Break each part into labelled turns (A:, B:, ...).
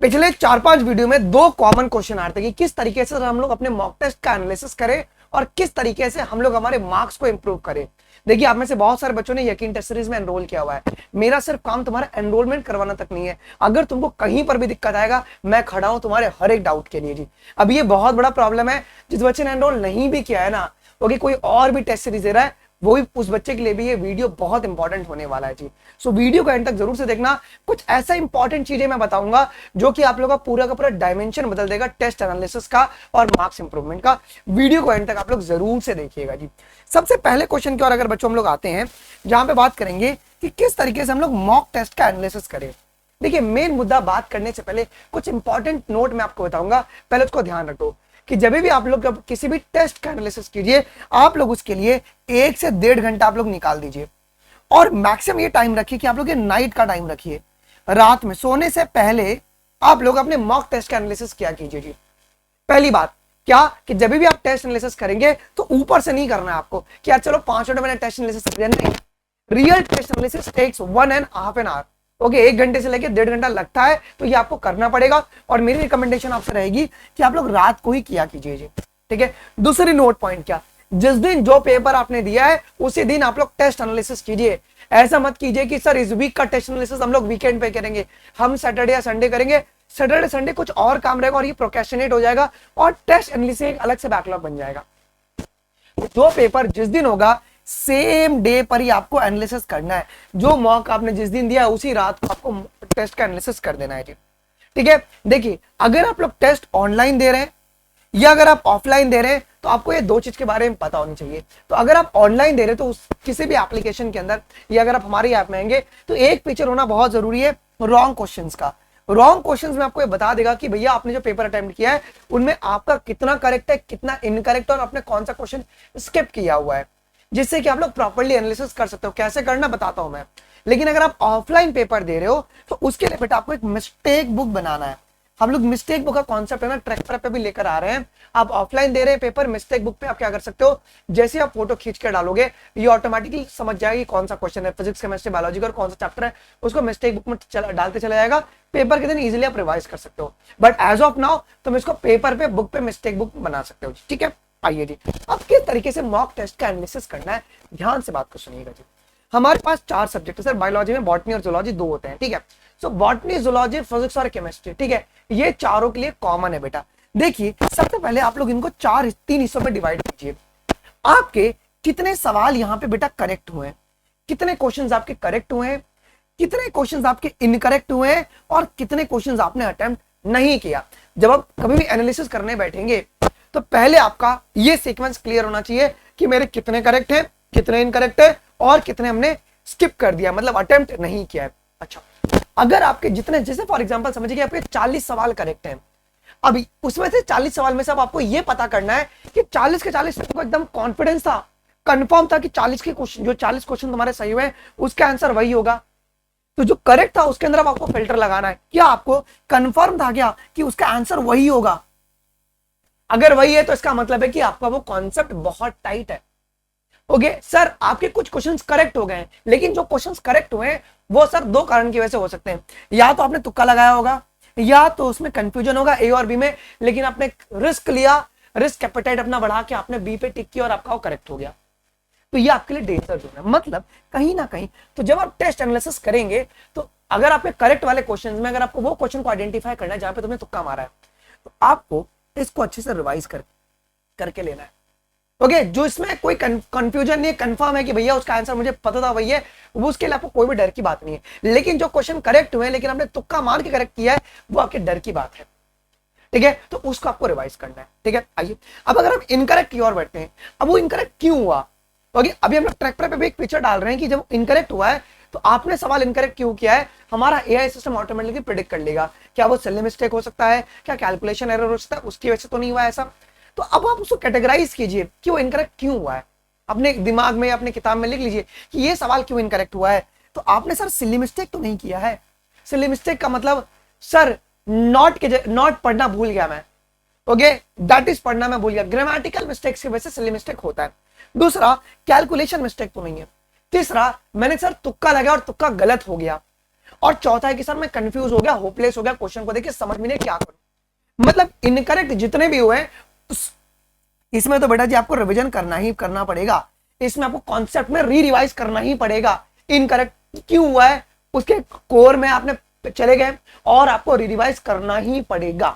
A: पिछले 4-5 वीडियो में दो कॉमन क्वेश्चन आ रहे थे कि किस तरीके से हम लोग अपने मॉक टेस्ट का एनालिसिस करें और किस तरीके से हम लोग हमारे मार्क्स को इंप्रूव करें। देखिए, आप में से बहुत सारे बच्चों ने यकीन टेस्ट सीरीज में एनरोल किया हुआ है। मेरा सिर्फ काम तुम्हारा एनरोलमेंट करवाना तक नहीं है। अगर तुमको कहीं पर भी दिक्कत आएगा, मैं खड़ा हूं तुम्हारे हर एक डाउट के लिए जी। अब ये बहुत बड़ा प्रॉब्लम है, जिस बच्चे ने एनरोल नहीं भी किया है ना, ओके, कोई और भी टेस्ट सीरीज दे रहा है, वो भी उस बच्चे के लिए भी ये वीडियो बहुत इंपॉर्टेंट होने वाला है जी। सो वीडियो को एंड तक जरूर से देखना। कुछ ऐसा इंपॉर्टेंट चीजें मैं बताऊंगा जो कि आप लोगों का पूरा डायमेंशन बदल देगा टेस्ट एनालिसिस का और मार्क्स इंप्रूवमेंट का। वीडियो को एंड तक आप लोग जरूर से देखिएगा जी। सबसे पहले क्वेश्चन की ओर अगर बच्चों हम लोग आते हैं, जहां पे बात करेंगे कि किस तरीके से हम लोग मॉक टेस्ट का एनालिसिस करें। देखिए, मेन मुद्दा बात करने से पहले कुछ इंपॉर्टेंट नोट मैं आपको बताऊंगा, पहले उसको ध्यान रखो कि जब भी आप लोग किसी भी टेस्ट का एनालिसिस कीजिए, आप लोग उसके लिए 1 से 1.5 घंटा आप लोग निकाल दीजिए। और मैक्सिमम ये टाइम रखिए कि आप लोग ये नाइट का टाइम रखिए, रात में सोने से पहले आप लोग अपने मॉक टेस्ट का एनालिसिस किया कीजिए जी। पहली बात क्या कि जब भी आप टेस्ट एनालिसिस करेंगे तो ऊपर से नहीं करना है आपको कि यार चलो 5 मिनट मैंने टेस्ट एनालिसिस कर दिया। नहीं, real test analysis takes 1.5 hour. Okay, 1 घंटे से लेकर 1.5 घंटा लगता है, तो ये आपको करना पड़ेगा। और मेरी रिकमेंडेशन आपसे रहेगी कि आप लोग रात को ही किया कीजिए जी, ठीक है। दूसरी नोट पॉइंट क्या, जिस दिन जो पेपर आपने दिया है उसी दिन आप लोग टेस्ट एनालिसिस कीजिए। ऐसा मत कीजिए कि सर इस वीक का टेस्ट एनालिसिस हम लोग वीकेंड पे करेंगे, हम सैटरडे या संडे करेंगे। सैटरडे संडे कुछ और काम रहेगा और ये प्रोक्रेस्टिनेट हो जाएगा और टेस्ट एनालिसिस एक अलग से बैकलॉग बन जाएगा। जो पेपर जिस दिन होगा सेम डे पर ही आपको एनालिसिस करना है। जो मॉक आपने जिस दिन दिया है उसी रात को आपको टेस्ट का एनालिसिस कर देना है जी, ठीक है। देखिए, अगर आप लोग टेस्ट ऑनलाइन दे रहे हैं या अगर आप ऑफलाइन दे रहे हैं तो आपको ये दो चीज के बारे में पता होनी चाहिए। तो अगर आप ऑनलाइन दे रहे हैं तो किसी भी एप्लीकेशन के अंदर या अगर आप हमारी ऐप में आएंगे तो एक फीचर होना बहुत जरूरी है रॉन्ग क्वेश्चंस का। रॉन्ग क्वेश्चंस में आपको ये बता देगा कि भैया आपने जो पेपर अटेम्प्ट किया है उनमें आपका कितना करेक्ट है, कितना इनकरेक्ट है और आपने कौन सा क्वेश्चन स्किप किया हुआ है, जिससे कि आप लोग प्रॉपर्ली एनालिसिस कर सकते हो। कैसे करना बताता हूं मैं। लेकिन अगर आप ऑफलाइन पेपर दे रहे हो तो उसके लिए बेटा आपको एक मिस्टेक बुक बनाना है। हम लोग मिस्टेक बुक का कॉन्सेप्ट है ना ट्रैक पे भी लेकर आ रहे हैं। आप ऑफलाइन दे रहे हैं पेपर, मिस्टेक बुक पे आप क्या कर सकते हो, जैसे आप फोटो खींच कर डालोगे ये ऑटोमेटिकली समझ जाएगी कौन सा क्वेश्चन है, फिजिक्स केमिस्ट्री बायोलॉजी का कौन सा चैप्टर है, उसको मिस्टेक बुक में डालते चला जाएगा। पेपर के दिन इजिली आप रिवाइज कर सकते हो। बट एज ऑफ नाउ तुम इसको पेपर पे बुक पे मिस्टेक बुक बना सकते हो, ठीक है। आइए जी, अब किस तरीके से मॉक टेस्ट का एनालिसिस करना है, ध्यान से बात को सुनिएगा जी। हमारे पास 4 सब्जेक्ट है सर, बायोलॉजी में बॉटनी और जूलॉजी 2 होते हैं, ठीक है। सो बॉटनी, जूलॉजी, फिजिक्स और केमिस्ट्री, ठीक है, ये चारों के लिए कॉमन है बेटा। देखिए, सबसे पहले आप लोग इनको 3 हिस्सों में डिवाइड कीजिए। आपके कितने सवाल यहाँ पे बेटा करेक्ट हुए हैं, कितने क्वेश्चंस आपके करेक्ट हुए हैं, कितने क्वेश्चंस आपके इनकरेक्ट हुए हैं और कितने क्वेश्चंस आपने अटेम्प्ट नहीं किया। जब आप कभी भी एनालिसिस करने बैठेंगे तो पहले आपका ये सीक्वेंस क्लियर होना चाहिए कि मेरे कितने करेक्ट हैं, कितने इनकरेक्ट है और कितने हमने स्किप कर दिया, मतलब अटेम्प्ट नहीं किया है। अच्छा, अगर आपके जितने, जैसे फॉर एग्जांपल समझिए कि आपके 40 सवाल करेक्ट हैं, अभी उसमें से 40 सवाल में से अब आपको ये पता करना है कि 40 के 40 को एकदम कॉन्फिडेंस था, कंफर्म था कि 40 के क्वेश्चन, जो 40 क्वेश्चन तुम्हारे सही हुए उसका आंसर वही होगा। तो जो करेक्ट था उसके अंदर आपको फिल्टर लगाना है, क्या आपको कंफर्म था क्या कि उसका आंसर वही होगा। अगर वही है तो इसका मतलब है कि आपका वो कॉन्सेप्ट बहुत टाइट है। ओके सर, आपके कुछ क्वेश्चंस करेक्ट हो गए, लेकिन जो क्वेश्चंस करेक्ट हुए हैं वो सर 2 कारण की वजह से हो सकते हैं। या तो आपने तुक्का लगाया होगा, या तो उसमें कंफ्यूजन होगा ए और बी में, लेकिन आपने रिस्क लिया, रिस्क एपेटाइट अपना बढ़ा के आपने बी पे टिक किया और आपका वो करेक्ट हो गया। तो ये आपके लिए डेंजर जोन है। मतलब कहीं ना कहीं तो जब आप टेस्ट एनालिसिस करेंगे तो अगर आपके करेक्ट वाले क्वेश्चन में अगर आपको वो क्वेश्चन को आइडेंटिफाई करना है जहां पे तुमने तुक्का मारा है, तो आपको इसको अच्छे से रिवाइज करके लेना है। ओके, जो इसमें कोई कंफ्यूजन नहीं है, कंफर्म है कि भैया उसका आंसर मुझे पता था वही है, वो उसके लिए आपको कोई भी डर की बात नहीं है। लेकिन जो क्वेश्चन करेक्ट हुए लेकिन आपने तुक्का मार के करेक्ट किया है, वो आपके डर की बात है, ठीक है। तो उसको आपको रिवाइज करना है, ठीक है। आइए, अब अगर हम इनकरेक्ट की ओर बैठते हैं, अब वो इनकरेक्ट क्यों हुआ। ओके, अभी हम लोग ट्रैक्टर पे भी एक पिक्चर डाल रहे हैं कि जब इनकरेक्ट हुआ है तो आपने सवाल इनकरेक्ट क्यों किया है, हमारा एआई सिस्टम ऑटोमेटिकली प्रेडिक्ट कर लेगा। क्या वो स्पेलिंग मिस्टेक हो सकता है, क्या कैलकुलेशन एरर हो सकता है, उसकी वजह से तो नहीं हुआ ऐसा। तो अब आप उसको कैटेगराइज कीजिए कि वो इनकरेक्ट क्यों हुआ है, अपने दिमाग में अपने किताब में लिख लीजिए कि ये सवाल क्यों इनकरेक्ट हुआ है। तो आपने सर सिली मिस्टेक तो नहीं किया है। सिली मिस्टेक का मतलब सर नॉट पढ़ना भूल गया मैं, ओके, दैट इज पढ़ना मैं भूल गया। ग्रामेटिकल मिस्टेक्स की वजह से सिली मिस्टेक होता है। दूसरा, कैलकुलेशन मिस्टेक तो नहीं है। तीसरा, मैंने सर तुक्का लगाया और तुक्का गलत हो गया। और चौथा है कि सर मैं कंफ्यूज हो गया, होपलेस हो गया, क्वेश्चन को देखिए समझ में नहीं क्या करूं। मतलब इनकरेक्ट जितने भी हुए इसमें तो बेटा जी आपको रिवीजन करना ही करना पड़ेगा, इसमें आपको कॉन्सेप्ट में री रिवाइज करना ही पड़ेगा। इनकरेक्ट क्यों हुआ है उसके कोर में आपने चले गए और आपको री रिवाइज करना ही पड़ेगा।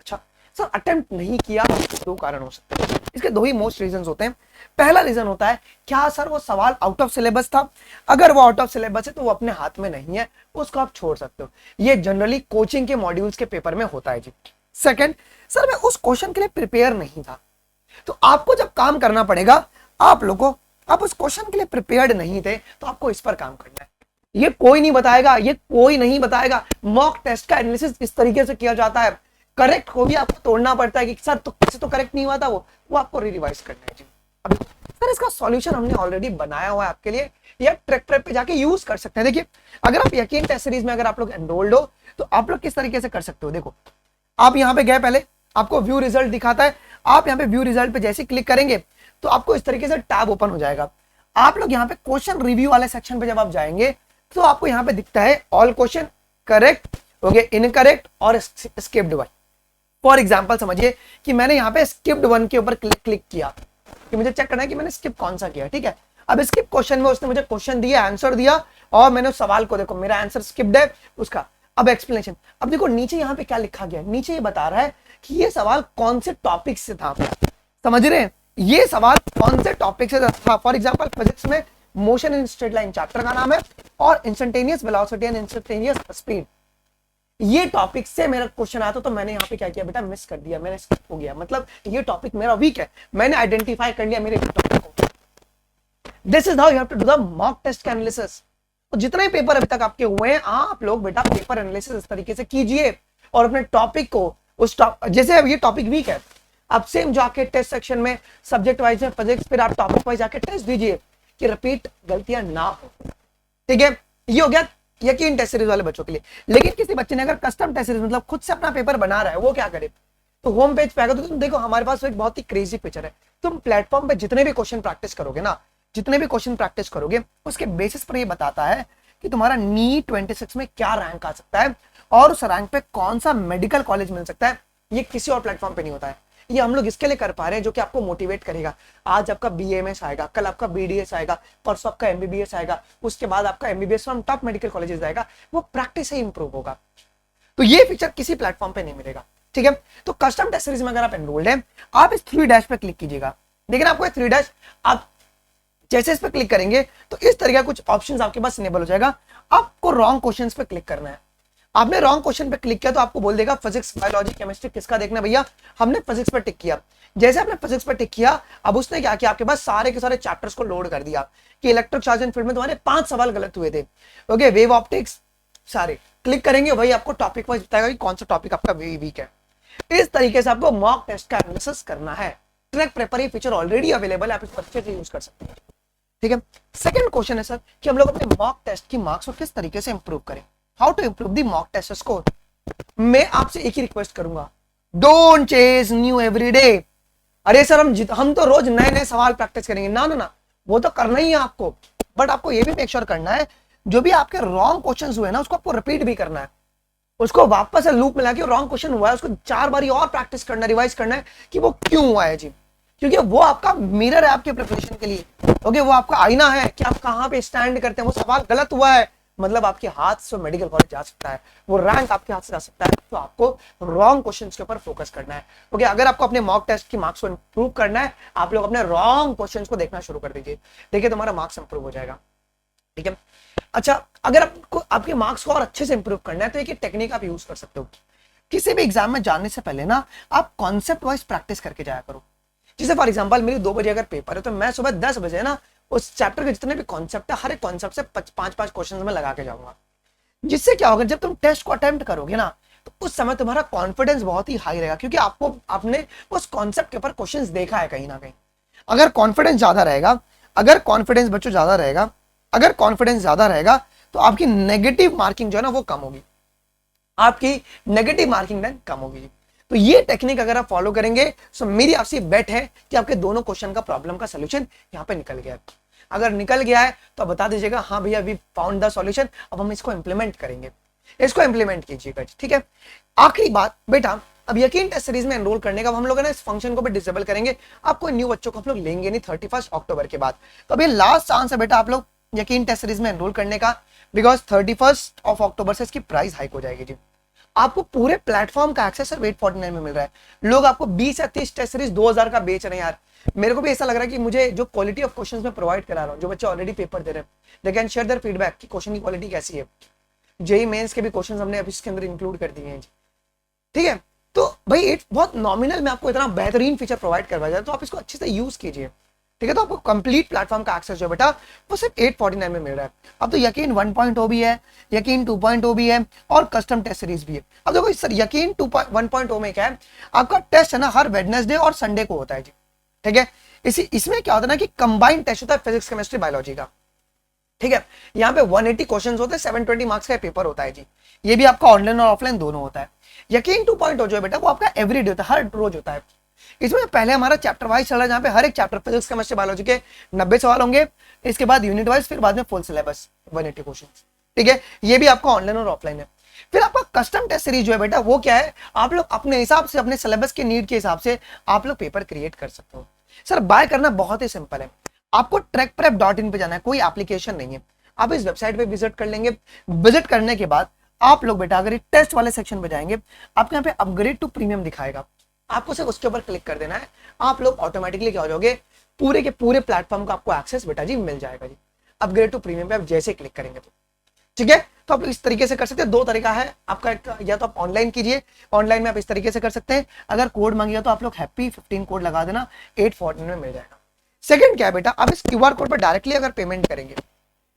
A: अच्छा सर अटेम्प्ट नहीं किया, दो कारण हो सकते हैं, इसके दो ही मोस्ट रीजंस होते हैं। पहला रीजन होता है क्या सर वो सवाल आउट ऑफ सिलेबस था, अगर वो आउट ऑफ सिलेबस है तो वो अपने हाथ में नहीं है, उसको आप छोड़ सकते हो। ये जनरली कोचिंग के मॉड्यूल्स के पेपर में होता है जी। सेकंड, सर मैं उस क्वेश्चन के लिए प्रिपेयर नहीं था, तो आपको जब काम करना पड़ेगा आप लोगों, आप उस क्वेश्चन के लिए प्रिपेयर्ड नहीं थे तो आपको इस पर काम करना है। ये कोई नहीं बताएगा, ये कोई नहीं बताएगा। मॉक टेस्ट का एनालिसिस इस तरीके से किया जाता है, करेक्ट को भी आपको तोड़ना पड़ता है कि सर तो कैसे तो करेक्ट नहीं हुआ था, वो आपको रिवाइज करना है जी। अब सर इसका सॉल्यूशन हमने ऑलरेडी बनाया हुआ है आपके लिए, ये ट्रैक प्रेप पे जाके यूज कर सकते हैं। देखिए अगर आप यकीन टेस्ट सीरीज में अगर आप लोग एनरोल्ड हो तो आप लोग किस तरीके से कर सकते हो। देखो आप यहाँ पे गए, पहले आपको व्यू रिजल्ट दिखाता है, आप यहाँ पे व्यू रिजल्ट पे जैसे क्लिक करेंगे तो आपको इस तरीके से टैब ओपन हो जाएगा। आप लोग यहाँ पे क्वेश्चन रिव्यू वाले सेक्शन पे जब आप जाएंगे तो आपको यहाँ पे दिखता है all question, correct, okay, incorrect और स्किप्ड वन। फॉर एग्जाम्पल समझिए कि मैंने यहाँ पे स्किप्ड वन के ऊपर क्लिक किया कि मुझे चेक करना है कि मैंने स्किप कौन सा किया, ठीक है। अब स्किप क्वेश्चन में उसने मुझे क्वेश्चन दिया, आंसर दिया और मैंने उस सवाल को, देखो मेरा आंसर स्किप्ड है उसका। अब एक्सप्लेनेशन, अब देखो नीचे यहाँ पे क्या लिखा गया, नीचे ये बता रहा है कि ये सवाल कौन से टॉपिक से था, समझ रहे हैं, ये सवाल कौन से टॉपिक से था। फॉर एग्जाम्पल फिजिक्स में motion in straight line chapter का नाम है और instantaneous velocity and instantaneous speed, ये टॉपिक से मेरा क्वेश्चन आता तो मैंने यहाँ पे क्या किया बेटा, मिस कर दिया, मैंने स्किप हो गया, मतलब ये टॉपिक मेरा वीक है, मैंने आइडेंटिफाई कर लिया मेरे टॉपिक को। This is how you have to do the mock test analysis. तो जितने पेपर अभी तक आपके हुए हैं आप लोग बेटा पेपर एनालिसिस इस तरीके से कीजिए और अपने टॉपिक को उस जैसे अब ये टॉपिक वीक है, अब सेम जाके टेस्ट सेक्शन में सब्जेक्ट वाइज में फिजिक्स, फिर आप टॉपिक वाइज जाके टेस्ट दीजिए कि रिपीट गलतियां ना हो, ठीक है। ये हो गया यकीन टेस्ट सीरीज वाले बच्चों के लिए। लेकिन किसी बच्चे ने अगर कस्टम टेस्ट सीरीज मतलब खुद से अपना पेपर बना रहा है, वो क्या करे, तो होम पेज पे आएगा तो तुम देखो हमारे पास एक बहुत ही क्रेजी फीचर है, तुम प्लेटफॉर्म पे जितने भी क्वेश्चन प्रैक्टिस करोगे ना, जितने भी क्वेश्चन प्रैक्टिस करोगे उसके बेसिस पर ये बताता है कि तुम्हारा नीट 26 में क्या रैंक आ सकता है और उस रैंक पे कौन सा मेडिकल कॉलेज मिल सकता है। ये किसी और प्लेटफॉर्म पे नहीं होता है, ये हम लोग इसके लिए कर पा रहे हैं जो कि आपको मोटिवेट करेगा। आज आपका बीएमएस आएगा, कल आपका बीडीएस आएगा, परसों आपका एमबीबीएस आएगा, उसके बाद आपका MBBS from top medical colleges आएगा, वो प्रैक्टिस से इंप्रूव होगा। तो ये फीचर किसी प्लेटफॉर्म पे नहीं मिलेगा, ठीक है। तो कस्टम टेस्ट सीरीज में अगर आप एनरोल्ड हैं, आप इस 3 डैश पे क्लिक कीजिएगा। लेकिन आपको 3 डैश, आप जैसे इस पे क्लिक करेंगे तो इस तरह का कुछ ऑप्शंस आपके पास इनेबल हो जाएगा। आपको रॉन्ग क्वेश्चंस पे क्लिक करना है। आपने रॉन्ग क्वेश्चन पे क्लिक किया तो आपको बोल देगा फिजिक्स, बायोलॉजी, केमिस्ट्री किसका देखना है भैया। हमने फिजिक्स पे टिक किया। जैसे आपने फिजिक्स पे टिक किया, अब उसने क्या किया, आपके पास सारे के सारे चैप्टर्स को लोड कर दिया कि इलेक्ट्रिक चार्ज एंड फील्ड में तुम्हारे 5 सवाल गलत हुए थे, ओके, वेव ऑप्टिक्स सारे। क्लिक करेंगे भाई आपको टॉपिक वाइज बताएगा कि कौन सा टॉपिक आपका वीक है। इस तरीके से आपको मॉक टेस्ट का एनालिसिस करना है। ट्रैक प्रेपर ये फीचर ऑलरेडी अवेलेबल है, आप इसको अच्छे से यूज कर सकते हैं, ठीक है। सेकंड क्वेश्चन है सर कि हम लोग अपने मॉक टेस्ट की मार्क्स को किस तरीके से इंप्रूव करें, how to improve the mock test score. मैं आपसे एक ही रिक्वेस्ट करूंगा, डोंट चेज न्यू एवरीडे। अरे सर हम तो रोज नए नए सवाल प्रैक्टिस करेंगे, ना ना ना, वो तो करना ही है आपको, बट आपको ये भी मेक श्योर करना है जो भी आपके रॉन्ग क्वेश्चंस हुए ना उसको आपको रिपीट भी करना है, उसको वापस से लूप मिला के रॉन्ग क्वेश्चन हुआ है उसको 4 बारी और प्रैक्टिस करना, रिवाइज करना है कि वो क्यों हुआ है जी, क्योंकि वो आपका मिरर है आपके प्रिपरेशन के लिए, ओके, वो आपका आईना है कि आप कहां पे स्टैंड करते हैं। वो सवाल गलत हुआ है मतलब आपके हाथ से मेडिकल कॉलेज जा सकता है, वो रैंक आपके हाथ से जा सकता है, तो आपको रॉन्ग क्वेश्चंस के ऊपर फोकस करना है, ओके। अगर आपको अपने मॉक टेस्ट की मार्क्स को इंप्रूव करना है, आप लोग अपने रॉन्ग क्वेश्चंस को देखना शुरू कर दीजिए, देखिए तुम्हारा मार्क्स इंप्रूव हो जाएगा, ठीक है। अच्छा, अगर आपको आपके मार्क्स को और अच्छे से इंप्रूव करना है तो एक टेक्निक आप यूज कर सकते हो। किसी भी एग्जाम में जाने से पहले ना आप कॉन्सेप्ट वाइज प्रैक्टिस करके जाया करो। जैसे फॉर एग्जांपल मेरी 2 बजे अगर पेपर है तो मैं सुबह 10 बजे ना उस चैप्टर के जितने भी कॉन्सेप्ट है हर एक कॉन्सेप्ट से 5-5 क्वेश्चन में लगा के जाऊंगा। जिससे क्या होगा, जब तुम टेस्ट को अटेम्प्ट करोगे ना तो उस समय तुम्हारा कॉन्फिडेंस बहुत ही हाई रहेगा, क्योंकि आपने उस कॉन्सेप्ट के ऊपर क्वेश्चंस देखा है कहीं ना कहीं। अगर कॉन्फिडेंस ज्यादा रहेगा, अगर कॉन्फिडेंस बच्चों ज्यादा रहेगा, अगर कॉन्फिडेंस ज्यादा रहेगा तो आपकी नेगेटिव मार्किंग जो है ना वो कम होगी, आपकी नेगेटिव मार्किंग देन कम होगी। तो ये टेक्निक अगर आप फॉलो करेंगे तो मेरी आपसे बेट है कि आपके दोनों क्वेश्चन का प्रॉब्लम का सोल्यूशन यहाँ पे निकल गया। अगर निकल गया है तो बता दीजिएगा, हाँ भैया वी फाउंड द सॉल्यूशन, अब हम इसको इंप्लीमेंट करेंगे, इसको इंप्लीमेंट कीजिएगा, ठीक है। आखिरी बात बेटा, अब यकीन टेस्ट सीरीज में एनरोल करने का हम लोग है ना इस फंक्शन को भी डिसेबल करेंगे, आपको न्यू बच्चों को हम लोग लेंगे नहीं 31 अक्टूबर के बाद। तो अभी लास्ट चांस है बेटा आप लोग यकीन टेस्ट सीरीज में एनरोल करने का, बिकॉज 31 अक्टूबर से इसकी प्राइस हाइक हो जाएगी जी। आपको पूरे प्लेटफॉर्म का एक्सेस सिर्फ 849 में मिल रहा है। लोग आपको 20 या 30 टेस्ट सीरीज 2000 का बेच रहे हैं यार। मेरे को भी ऐसा लग रहा है कि मुझे जो क्वालिटी ऑफ क्वेश्चंस मैं प्रोवाइड करा रहा हूँ, जो बच्चे ऑलरेडी पेपर दे रहे हैं, they can share their feedback कि क्वेश्चन की क्वालिटी कैसी है। जेई मेंस के भी क्वेश्चंस हमने अभी इसके अंदर इंक्लूड कर दिए हैं, ठीक है। तो भाई एक बहुत नॉमिनल में आपको इतना बेहतरीन फीचर प्रोवाइड करवाया जाए, तो आप इसको अच्छे से यूज कीजिए, ठीक है। तो आपको कंप्लीट प्लेटफॉर्म का एक्सेस जो बेटा वो सिर्फ 849 में मिल रहा है। अब तो यकीन 1.0 भी है, यकीन 2.0 भी है और कस्टम टेस्ट सीरीज भी है। अब देखो सर यकीन 1.0 में क्या है, आपका टेस्ट है ना हर वेडनेसडे और संडे को होता है जी, ठीक है। इसमें क्या होता है ना कि कंबाइंड टेस्ट होता है फिजिक्स केमिस्ट्री बायोलॉजी का, ठीक है। यहाँ पे 180 क्वेश्चंस होते हैं, 720 मार्क्स का पेपर होता है जी। ये भी आपका ऑनलाइन और ऑफलाइन दोनों होता है। यकीन 2.0 जो है बेटा वो आपका एवरीडे होता है, हर रोज होता है। इसमें पहले हमारा चैप्टर वाइज चल रहा है, जहाँ पे हर एक चैप्टर फिजिक्स केमिस्ट्री बायोलॉजी के 90 सवाल होंगे, इसके बाद यूनिट वाइज, फिर बाद में फुल सिलेबस 180 क्वेश्चन, ठीक है। ये भी आपका ऑनलाइन और ऑफलाइन है। फिर आपका कस्टम टेस्ट सीरीज जो है बेटा वो क्या है, आप लोग अपने हिसाब से अपने सिलेबस के नीड के हिसाब से आप लोग पेपर क्रिएट कर सकते हो। सर बाय करना बहुत ही सिंपल है, आपको trackprep.in पे जाना है, कोई एप्लीकेशन नहीं है। आप इस वेबसाइट पे विजिट कर लेंगे। विजिट करने के बाद आप लोग बेटा अगर टेस्ट वाले सेक्शन पे जाएंगे, आपके यहाँ पे अपग्रेड टू प्रीमियम दिखाएगा, आपको सिर्फ उसके ऊपर क्लिक कर देना है। आप लोग ऑटोमेटिकली क्या हो जाओगे, पूरे के पूरे प्लेटफॉर्म का आपको एक्सेस बेटा जी मिल जाएगा जी। अपग्रेड टू प्रीमियम पे आप जैसे क्लिक करेंगे तो, ठीक है। तो आप इस तरीके से कर सकते हैं। दो तरीका है आपका, एक या तो आप ऑनलाइन कीजिए, ऑनलाइन में आप इस तरीके से कर सकते हैं। अगर कोड मांगिए तो आप लोग हैप्पी 15 कोड लगा देना, 849 में मिल जाएगा। सेकंड क्या है बेटा, आप इस क्यूआर कोड पर डायरेक्टली अगर पेमेंट करेंगे,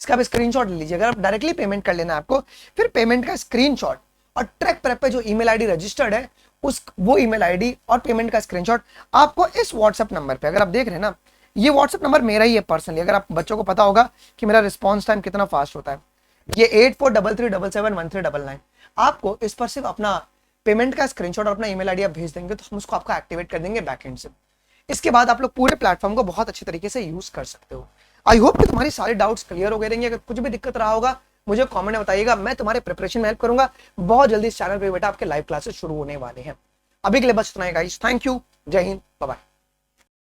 A: इसका आप स्क्रीनशॉट ले लीजिए। अगर आप डायरेक्टली पेमेंट कर लेना आपको, फिर पेमेंट का स्क्रीनशॉट और ट्रैक प्रेप पे जो ईमेल आईडी रजिस्टर्ड है वो ईमेल आईडी और पेमेंट का स्क्रीनशॉट आपको इस व्हाट्सएप नंबर पे, अगर आप देख रहे हैं ना, ये व्हाट्सएप नंबर मेरा ही है पर्सनली। अगर आप बच्चों को पता होगा कि मेरा रिस्पॉन्स टाइम कितना फास्ट होता है, ये 8433771399, आपको इस पर सिर्फ अपना पेमेंट का स्क्रीनशॉट और अपना ईमेल आईडी आप भेज देंगे तो हम उसको आपका एक्टिवेट कर देंगे बैकएंड से। इसके बाद आप लोग पूरे प्लेटफॉर्म को बहुत अच्छे तरीके से यूज कर सकते हो। आई होप कि तुम्हारी सारे डाउट्स क्लियर हो गए रहेंगे। अगर कुछ भी दिक्कत रहा होगा मुझे कमेंट में बताइएगा, मैं तुम्हारे प्रिपरेशन में हेल्प करूंगा। बहुत जल्दी इस चैनल पे बेटा आपके लाइव क्लासेस शुरू होने वाले हैं। अभी के लिए बस इतना ही गाइस, थैंक यू, जय हिंद, बाय बाय।